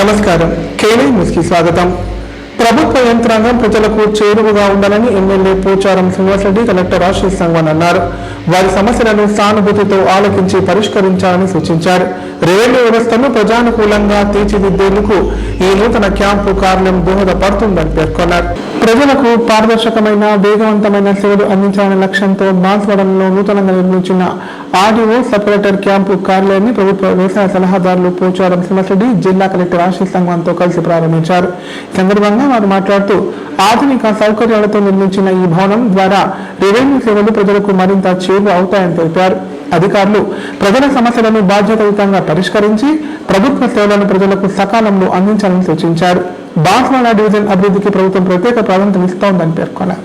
నమస్కారం. కేనే న్యూస్ కి స్వాగతం. ప్రభుత్వ యంత్రాంగం ప్రజలకు చేరువగా ఉండాలని ఎమ్మెల్యే పోచారం శ్రీనివాసరెడ్డి కలెక్టర్ ఆశీష్ సంగ్వాన్ అన్నారు. వారి సమస్యలను సానుభూతితో ఆలోచించి పరిష్కరించాలని సూచించారు. రెవెన్యూ వ్యవస్థను ప్రజానుకూలంగా తీర్చిదిద్దేందుకు ఈ నూతన క్యాంపు కార్యాలయం దోహదపడుతుందని పేర్కొన్నారు. ప్రజలకు పారదర్శకమైన వేగవంతమైన సేవలు అందించాలనే లక్ష్యంతో బాన్స్వాడలో నూతనంగా నిర్మించిన ఆర్డీఓ సబ్ కలెక్టర్ క్యాంపు కార్యాలయాన్ని ప్రభుత్వ వ్యవసాయ సలహాదారులు పోచారం శ్రీనివాసరెడ్డి జిల్లా కలెక్టర్ ఆశీష్ సంగ్వాన్తో కలిసి ప్రారంభించారు. ఈ సందర్భంగా వారు మాట్లాడుతూ ఆధునిక సౌకర్యాలతో నిర్మించిన ఈ భవనం ద్వారా రెవెన్యూ సేవలు ప్రజలకు మరింత చేరువ అవుతాయని తెలిపారు. అధికారులు ప్రజల సమస్యలను బాధ్యతాయుతంగా పరిష్కరించి ప్రభుత్వ సేవలను ప్రజలకు సకాలంలో అందించాలని సూచించారు. బాన్స్వాడ డివిజన్ అభివృద్ధికి ప్రభుత్వం ప్రత్యేక ప్రాధాన్యత ఇస్తోందని పేర్కొన్నారు.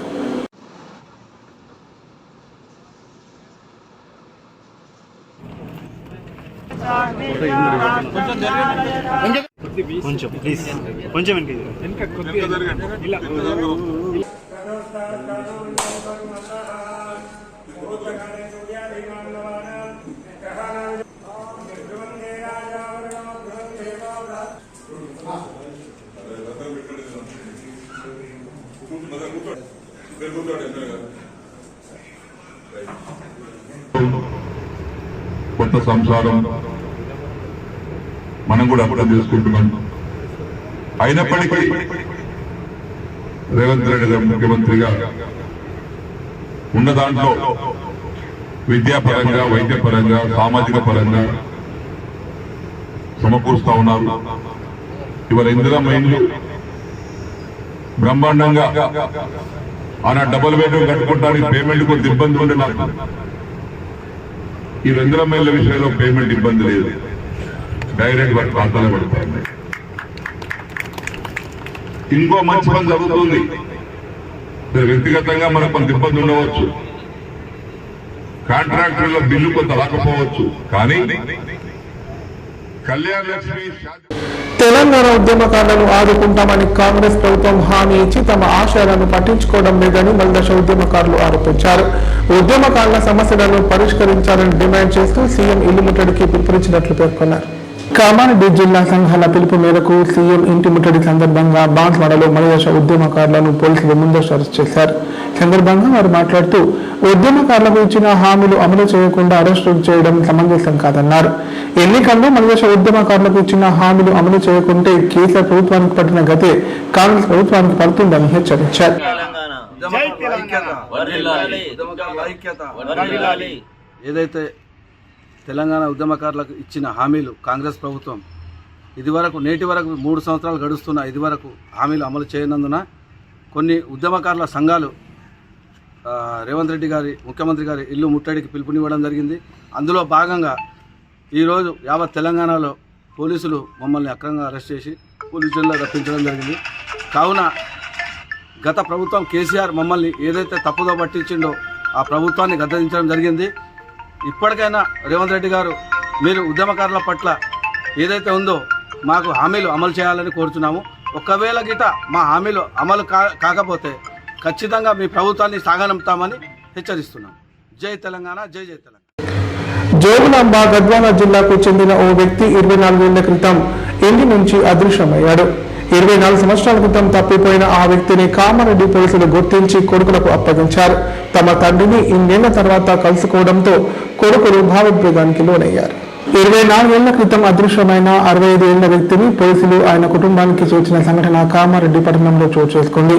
కొత్త సంసారం మనం కూడా అర్థం చేసుకుంటున్నాం. అయినప్పటికీ రేవంత్ రెడ్డి గారు ముఖ్యమంత్రిగా ఉన్న దాంట్లో విద్యాపరంగా, వైద్యపరంగా, సామాజిక పరంగా సమకూరుస్తా ఉన్నారు. ఇవాళ ఇందిరా మైన్లు బ్రహ్మాండంగా ఆనా డబుల్ బెడ్రూమ్ కట్టుకుంటానికి పేమెంట్ కొంత ఇబ్బంది ఉంది. నాకు ఈ ఇందిరా మైన్ల విషయంలో పేమెంట్ ఇబ్బంది లేదు, డైరెక్ట్ వాటి ప్రాంతాలే పడుతుంది. ఇంకో మంచి పని జరుగుతుంది. వ్యక్తిగతంగా మనకు కొంత ఇబ్బంది ఉండవచ్చు, కాంట్రాక్టర్ల బిల్లు కొంత రాకపోవచ్చు, కానీ కళ్యాణ లక్ష్మి తెలంగాణ ఉద్యమకారులను ఆదుకుంటామని కాంగ్రెస్ ప్రభుత్వం హామీ ఇచ్చి తమ ఆశయాలను పట్టించుకోవడం లేదని మల్దశ ఉద్యమకారులు ఆరోపించారు. ఉద్యమకారుల సమస్యలను పరిష్కరించాలని డిమాండ్ చేస్తూ సీఎం ఇల్లు ముట్టడికి పిలుపునిచ్చినట్లు పేర్కొన్నారు. కామారెడ్డి జిల్లా సంఘాల పిలుపు మేరకు సీఎం ఇంటి ముట్టడి సందర్భంగా బాన్స్వాడలో మలదశ ఉద్యమకారులను పోలీసులు ముందస్తు అరెస్ట్ చేశారు. సందర్భంగా వారు మాట్లాడుతూ ఉద్యమకారులకు ఇచ్చిన హామీలు అమలు చేయకుండా అరెస్టు చేయడం సమంజసం కాదన్నారు. ఎన్నికల్లో మలదశ ఉద్యమకారులకు ఇచ్చిన హామీలు అమలు చేయకుంటే కేసీఆర్ ప్రభుత్వానికి పట్టిన గతే కాంగ్రెస్ ప్రభుత్వానికి పడుతుందని హెచ్చరించారు. ఏదైతే తెలంగాణ ఉద్యమకారులకు ఇచ్చిన హామీలు కాంగ్రెస్ ప్రభుత్వం ఇదివరకు నేటి వరకు 3 సంవత్సరాలు గడుస్తున్న ఇదివరకు హామీలు అమలు చేయనందున కొన్ని ఉద్యమకారుల సంఘాలు రేవంత్ రెడ్డి గారి ముఖ్యమంత్రి గారి ఇల్లు ముట్టడికి పిలుపునివ్వడం జరిగింది. అందులో భాగంగా ఈరోజు యావత్ తెలంగాణలో పోలీసులు మమ్మల్ని అక్రమంగా అరెస్ట్ చేసి పోలీసు జైల్లో రప్పించడం జరిగింది. కావున గత ప్రభుత్వం కేసీఆర్ మమ్మల్ని ఏదైతే తప్పుదో పట్టించిండో ఆ ప్రభుత్వాన్ని గద్దదించడం జరిగింది. ఇప్పటికైనా రేవంత్ రెడ్డి గారు మీరు ఉద్యమకారుల పట్ల ఏదైతే ఉందో మాకు హామీలు అమలు చేయాలని కోరుతున్నాము. ఒకవేళ గిట మా హామీలు అమలు కాకపోతే ఖచ్చితంగా మీ ప్రభుత్వాన్ని సాగనంపుతామని హెచ్చరిస్తున్నాం. జై తెలంగాణ, జై జై తెలంగాణ. జోగులాంబ గద్వాల జిల్లాకు చెందిన ఓ వ్యక్తి 24 ఏళ్ల క్రితం ఇంటి నుంచి అదృశ్యమయ్యాడు. 24 సంవత్సరాల క్రితం తప్పిపోయిన ఆ వ్యక్తిని కామారెడ్డి పోలీసులు గుర్తించి కొడుకులకు అప్పగించారు. తమ తండ్రిని ఇన్నేళ్ల తర్వాత కలుసుకోవడంతో కొడుకులు భావోద్వేగానికి లోనయ్యారు. 24 ఏళ్ల క్రితం అదృశ్యమైన 65 ఏళ్ల వ్యక్తిని పోలీసులు ఆయన కుటుంబానికి సూచించిన సంఘటన కామారెడ్డి పట్టణంలో చోటు చేసుకుంది.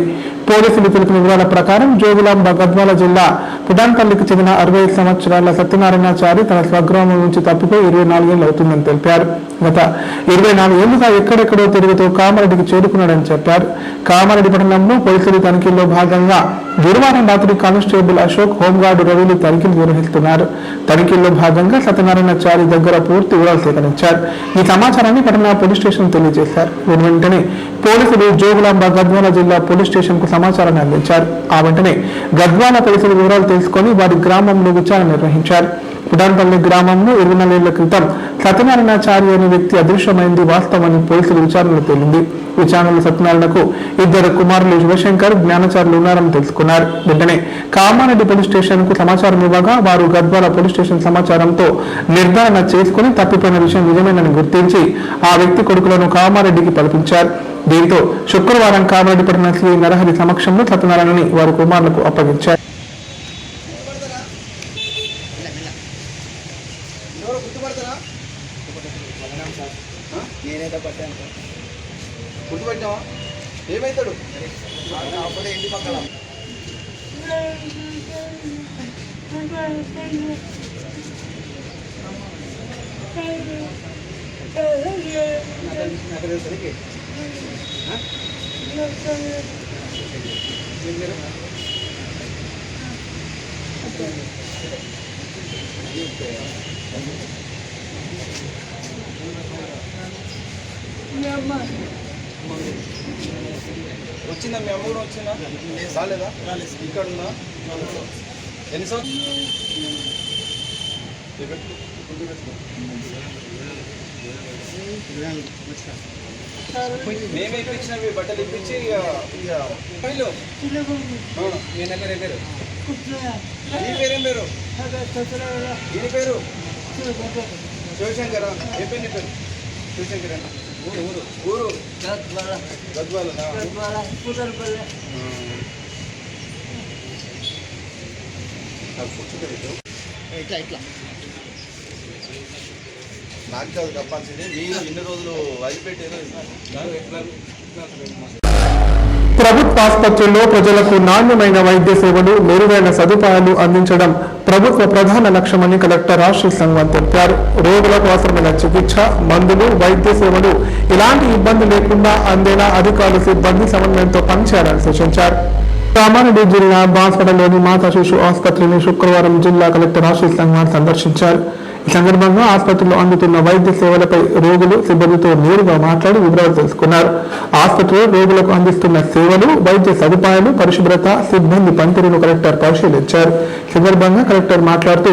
పోలీసులు తెలిపిన వివరాల ప్రకారం జోగులాంబ గద్వాల జిల్లా పుడాన్పల్లికి చెందిన 65 సంవత్సరాల సత్యనారాయణచారి తన స్వగ్రామం నుంచి తప్పిపోయి 24 ఏళ్లు అవుతుందని తెలిపారు. గత 24 ఏళ్లుగా ఎక్కడెక్కడో తిరుగుతూ కామారెడ్డికి చేరుకున్నాడని చెప్పారు. కామారెడ్డి పట్టణంలో పోలీసులు తనిఖీల్లో భాగంగా గురువారం రాత్రి కానిస్టేబుల్ అశోక్, హోంగార్డు రవిలు తనిఖీలు నిర్వహిస్తున్నారు. తనిఖీల్లో భాగంగా సత్యనారాయణచారి దగ్గర పూర్తి వివరాలు సేకరించారు. ఈ సమాచారాన్ని పట్టణ పోలీస్ స్టేషన్ తెలియజేశారు. వెంటనే పోలీసులు జోగులాంబ గద్వాల జిల్లా పోలీస్ స్టేషన్ కు సమాచారాన్ని అందించారు. ఆ వెంటనే గద్వాల పోలీసులు వివరాలు తెలుసుకుని వారి గ్రామంలో విచారణ నిర్వహించారు. పుడాన్పల్లి గ్రామంలో 24 ఏళ్ల క్రితం సత్యనారాయణాచారి అనే వ్యక్తి అదృశ్యమైంది వాస్తవమని పోలీసుల విచారణలో తేలింది. విచారణలో సత్యనారాయణకు 2 కుమారులు శివశంకర్, జ్ఞానచారులు ఉన్నారని తెలుసుకున్నారు. వెంటనే కామారెడ్డి పోలీస్ స్టేషన్ కు సమాచారం ఇవ్వగా వారు గద్వాల పోలీస్ స్టేషన్ సమాచారంతో నిర్ధారణ చేసుకుని తప్పిపోయిన విషయం నిజమేనని గుర్తించి ఆ వ్యక్తి కొడుకులను కామారెడ్డికి పంపించారు. దీంతో శుక్రవారం కామారెడ్డి పట్టణ శ్రీ నరహరి సమక్షంలో సత్యనారాయణని వారి కుమారులకు అప్పగించారు. ఏమైతాడు ఇంటి పక్కన వచ్చిందా? మీ అమ్మ కూడా వచ్చిందా? రాలేదా? ఇక్కడ ఉందా? ఎన్ని మేమే ఇప్పించినా మీ బట్టలు ఇప్పించి మీ నెంబర్ ఏ పేరు? ఈ పేరేం పేరు? దీని పేరు శివశంకర్. ఏ పేరు నీ పేరు? శివశంకర్ అన్న. ఊరు ఊరు గద్వాల. ఇట్లా ఇట్లా నాకు కాదు తప్పాల్సింది. మీరు ఇన్ని రోజులు వదిలిపెట్టారు. ప్రభుత్వ ఆసుపత్రుల్లో ప్రజలకు నాణ్యమైన వైద్య సేవలు, మెరుగైన సదుపాయాలు అందించడం ప్రభుత్వ ప్రధాన లక్ష్యమని కలెక్టర్ ఆశీష్ సంగ్వాన్ తెలిపారు. రోగులకు అవసరమైన చికిత్స, మందులు, వైద్య సేవలు ఇలాంటి ఇబ్బంది లేకుండా అందేలా అధికారులు, సిబ్బంది సమన్వయంతో పనిచేయాలని సూచించారు. కామారెడ్డి జిల్లా బాన్స్వాడలోని మాతా శిశు ఆసుపత్రిని శుక్రవారం జిల్లా కలెక్టర్ ఆశీష్ సంగ్వాన్ సందర్శించారు. ఈ సందర్భంగా ఆసుపత్రిలో అందుతున్న వైద్య సేవలపై రోగులు, సిబ్బందితో నేరుగా మాట్లాడి వివరాలు తెలుసుకున్నారు. ఆసుపత్రిలో రోగులకు అందిస్తున్న సేవలు, వైద్య సదుపాయాలు, పరిశుభ్రత, సిబ్బంది పనితీరును కలెక్టర్ పరిశీలించారు. సందర్భంగా కలెక్టర్ మాట్లాడుతూ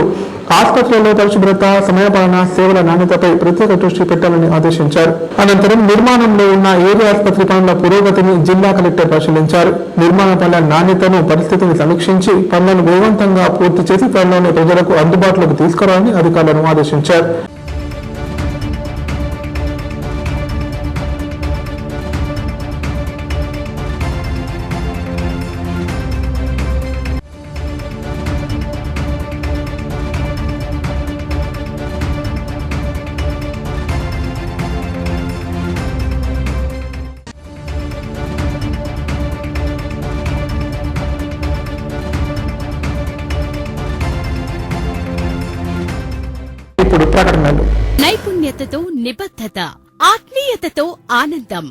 ఆసుపత్రుల్లో పరిశుభ్రత, సమయపాలన, సేవల నాణ్యతపై ప్రత్యేక దృష్టి పెట్టాలని ఆదేశించారు. అనంతరం నిర్మాణంలో ఉన్న ఏరియా ఆసుపత్రి పనుల పురోగతిని జిల్లా కలెక్టర్ పరిశీలించారు. నిర్మాణ పనుల నాణ్యతను, పరిస్థితిని సమీక్షించి పనులను వేగవంతంగా పూర్తి చేసి త్వరలోనే ప్రజలకు అందుబాటులోకి తీసుకురావాలని అధికారులను ఆదేశించారు. ఇప్పుడు ప్రకటనలు. నైపుణ్యతతో నిబద్ధత, ఆత్మీయతతో ఆనందం,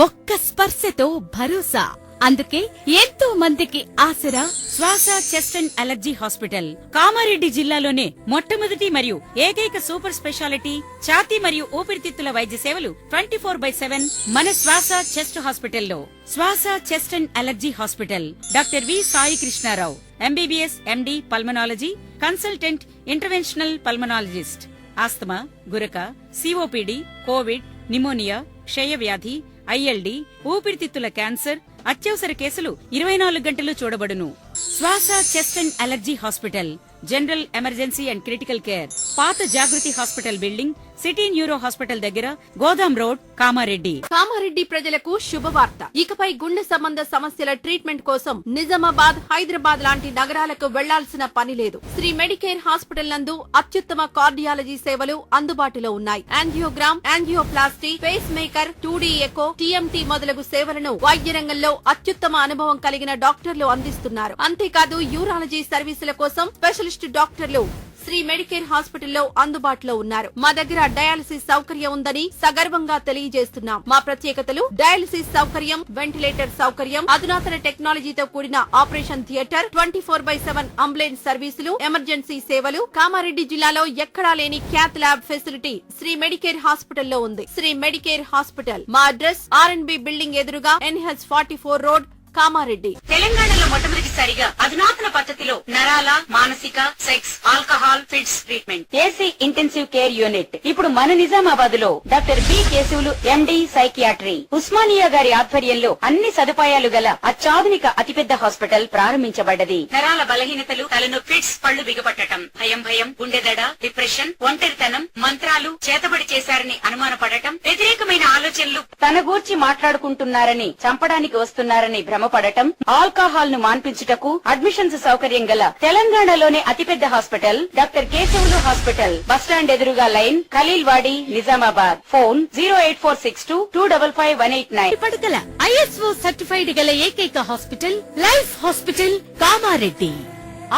ఒక్క స్పర్శతో భరోసా. అందుకే ఎంతో మందికి ఆసరా శ్వాస chest and allergy hospital. Kamareddy జిల్లాలోనే మొట్టమొదటి మరియు ఏకైక సూపర్ స్పెషాలిటీ ఛాతీ మరియు ఊపిరితిత్తుల వైద్య సేవలు 24/7 మన శ్వాస చెస్ట్ హాస్పిటల్లో. Swasa chest and allergy hospital. Doctor V Sai Krishnarao, MBBS, MD, pulmonology, consultant, interventional pulmonologist. Asthma, గురక, సిఓపిడి, కోవిడ్, నిమోనియా, క్షయవ్యాధి, ఐఎల్డి, ఊపిరితిత్తుల క్యాన్సర్, అత్యవసర కేసులు 24 గంటలు చూడబడును. Swasa chest and allergy hospital. General emergency and critical care. పాత Jagruti hospital building, city neuro hospital దగ్గర, Godam road, Kamareddy. Kamareddy ప్రజలకు శుభవార్త. ఇకపై గుండె సంబంధ సమస్యల ట్రీట్మెంట్ కోసం నిజామాబాద్, హైదరాబాద్ లాంటి నగరాలకు వెళ్లాల్సిన పని లేదు. శ్రీ మెడికేర్ హాస్పిటల్ నందు అత్యుత్తమ కార్డియాలజీ సేవలు అందుబాటులో ఉన్నాయి. Angiogram, angioplasty, pacemaker, 2D echo, TMT మొదలగు సేవలను వైద్య రంగంలో అత్యుత్తమ అనుభవం కలిగిన డాక్టర్లు అందిస్తున్నారు. అంతేకాదు యూరాలజీ సర్వీసుల కోసం స్పెషలిస్ట్ డాక్టర్లు శ్రీ మెడికేర్ హాస్పిటల్లో అందుబాటులో ఉన్నారు. మా దగ్గర డయాలసిస్ సౌకర్యం ఉందని సగర్వంగా తెలియజేస్తున్నాం. మా ప్రత్యేకతలు: డయాలసిస్ సౌకర్యం, వెంటిలేటర్ సౌకర్యం, అధునాతన టెక్నాలజీతో కూడిన ఆపరేషన్ థియేటర్, 24/7 అంబులెన్స్ సర్వీసులు, ఎమర్జెన్సీ సేవలు. కామారెడ్డి జిల్లాలో ఎక్కడా లేని cath lab facility Sri Medicare హాస్పిటల్లో ఉంది. Sri Medicare hospital. మా అడ్రస్: R&B బిల్డింగ్ ఎదురుగా NH44 రోడ్, కామారెడ్డి. తెలంగాణలో మొట్టమొదటిసారిగా అధునాతన పద్ధతిలో నరాల, మానసిక, sex, alcohol, fits treatment, AC intensive care unit ఇప్పుడు మన నిజామాబాద్ లో doctor B Keshavulu MD psychiatry, Osmania గారి ఆధ్వర్యంలో అన్ని సదుపాయాలు గల అత్యాధునిక అతిపెద్ద హాస్పిటల్ ప్రారంభించబడ్డది. నరాల బలహీనతలు, తలనొప్పి, ఫిట్స్, పళ్లు బిగపట్టడం, భయం, గుండెదడ, డిప్రెషన్, ఒంటరితనం, మంత్రాలు చేతబడి చేశారని అనుమానపడటం, వ్యతిరేకమైన ఆలోచనలు, తన గూర్చి మాట్లాడుకుంటున్నారని, చంపడానికి వస్తున్నారని భ్రమపడటం, ఆల్కహాల్ ను మాన్పించుటకు అడ్మిషన్స్ సౌకర్యం గల తెలంగాణలోనే అతిపెద్ద hospital doctor Keshavulu hospital, bus stand ఎదురుగా లైన్, ఖలీల్వాడి, నిజామాబాద్. ఫోన్ 08462255189. పడకల ఐఎస్ఓ సర్టిఫైడ్ గల ఏకైక hospital life hospital Kamareddy.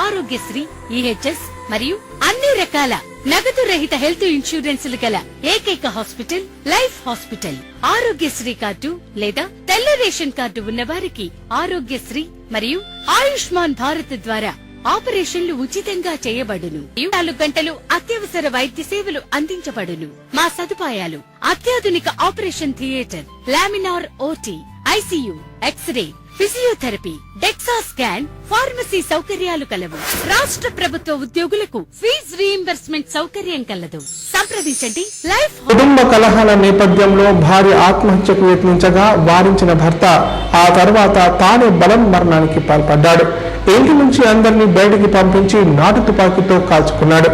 Aarogyasri, EHS మరియు అన్ని రకాల నగదు రహిత హెల్త్ ఇన్సూరెన్సులు గల ఏకైక hospital life hospital. Aarogyasri card లేదా తెల్ల రేషన్ కార్డు ఉన్న వారికి ఆరోగ్యశ్రీ మరియు ఆయుష్మాన్ భారత్ ద్వారా ఆపరేషన్లు ఉచితంగా చేయబడును. 24 గంటలు అత్యవసర వైద్య సేవలు అందించబడును. మా సదుపాయాలు: అత్యాధునిక operation theatre, laminar OT, ICU, x ray, physiotherapy, DEXA scan, pharmacy సౌకర్యాలు కలవు. రాష్ట్ర ప్రభుత్వ ఉద్యోగులకు ఫీజు రీయింబర్స్మెంట్ సౌకర్యం కలదు. సంప్రదించండి లైఫ్. కుటుంబ కలహాల నేపథ్యంలో భార్య ఆత్మహత్యకు యత్నించగా వారించిన భర్త ఆ తర్వాత తానే మరణానికి పాల్పడ్డాడు. ఇంటి నుంచి అందరినీ బయటికి పంపించి నాటు తుపాకీతో కాల్చుకున్నాడు.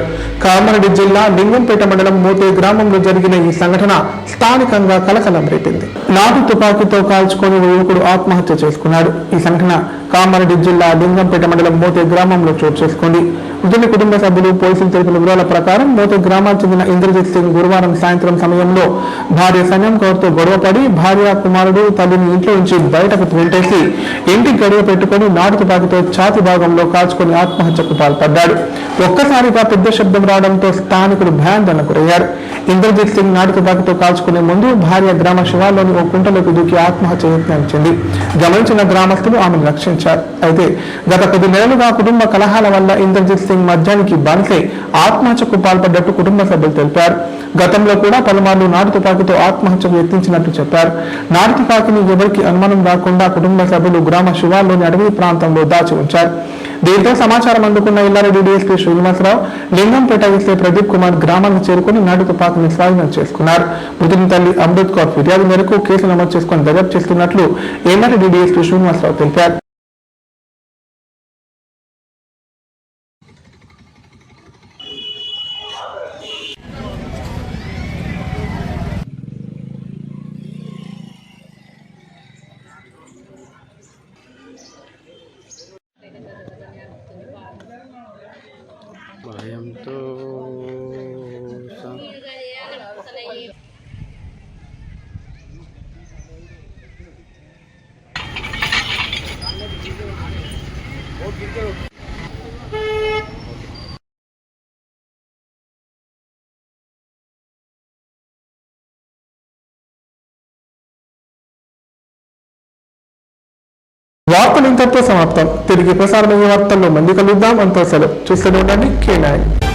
కామారెడ్డి జిల్లా లింగంపేట మండలం మోతే గ్రామంలో జరిగిన ఈ సంఘటన స్థానికంగా కలకలం రేపింది. నాటు తుపాకీతో కాల్చుకొని యువకుడు ఆత్మహత్య చేసుకున్నాడు. ఈ సంఘటన కామారెడ్డి జిల్లా లింగంపేట మండలం మోతే గ్రామంలో చోటు చేసుకుంది. మృతుని కుటుంబ సభ్యులు పోలీసులు తెలిపిన వివరాల ప్రకారం మోతే గ్రామానికి చెందిన ఇంద్రజిత్ సింగ్ గురువారం సాయంత్రం సమయంలో భార్య సన్యం కౌర్తో గొడవపడి భార్య, కుమారుడు, తల్లిని ఇంట్లో నుంచి బయటకు వెంటేసి ఇంటి గడియ పెట్టుకుని నాటు తుపాకీతో ఛాతి భాగంలో కాల్చుకుని ఆత్మహత్యకు పాల్పడ్డాడు. ఒక్కసారిగా పెద్ద శబ్దం రావడంతో స్థానికులు భయాందోళనకు గురయ్యారు. ఇంద్రజిత్ సింగ్ నాటు తుపాకీతో కాల్చుకునే ముందు భార్య గ్రామ శివార్లోని ఓ కుంటలోకి దూకి ఆత్మహత్య యత్నించింది. గమనించిన గ్రామస్తులు ఆమెను రక్షించారు. అయితే గత కొద్ది నెలలుగా కుటుంబ కలహాల వల్ల ఇంద్రజిత్ సింగ్ మద్యానికి బానిసై ఆత్మహత్యకు పాల్పడ్డట్టు కుటుంబ సభ్యులు తెలిపారు. గతంలో కూడా పలుమార్లు నాటు తుపాకీతో ఆత్మహత్యకు యత్నించినట్టు చెప్పారు. నాటు తుపాకీని ఎవరికి అనుమానం రాకుండా కుటుంబ సభ్యులు గ్రామ శివార్లోని అడవి ప్రాంతంలో దాచి ఉంచారు. దీంతో సమాచారం అందుకున్న ఇల్లారెడ్డి డీఎస్పీ శ్రీనివాసరావు, లింగంపేట ఎస్ఐ ప్రదీప్ కుమార్ గ్రామానికి చేరుకుని నాటు తుపాకీని స్వాధీనం చేసుకున్నారు. మృతుని తల్లి అమృత్ కౌర్ ఫిర్యాదు మేరకు కేసు నమోదు చేసుకుని దర్యాప్తు చేస్తున్నట్లు ఇల్లారెడ్డి డీఎస్పీ శ్రీనివాసరావు తెలిపారు. భయంతో వార్తలు ఇంతటితో సమాప్తం. తిరిగి ప్రసారమయ్యే వార్తల్లో మళ్ళీ కలుద్దాం. అంతా సెలవు. చూస్తూనే ఉండండి K9.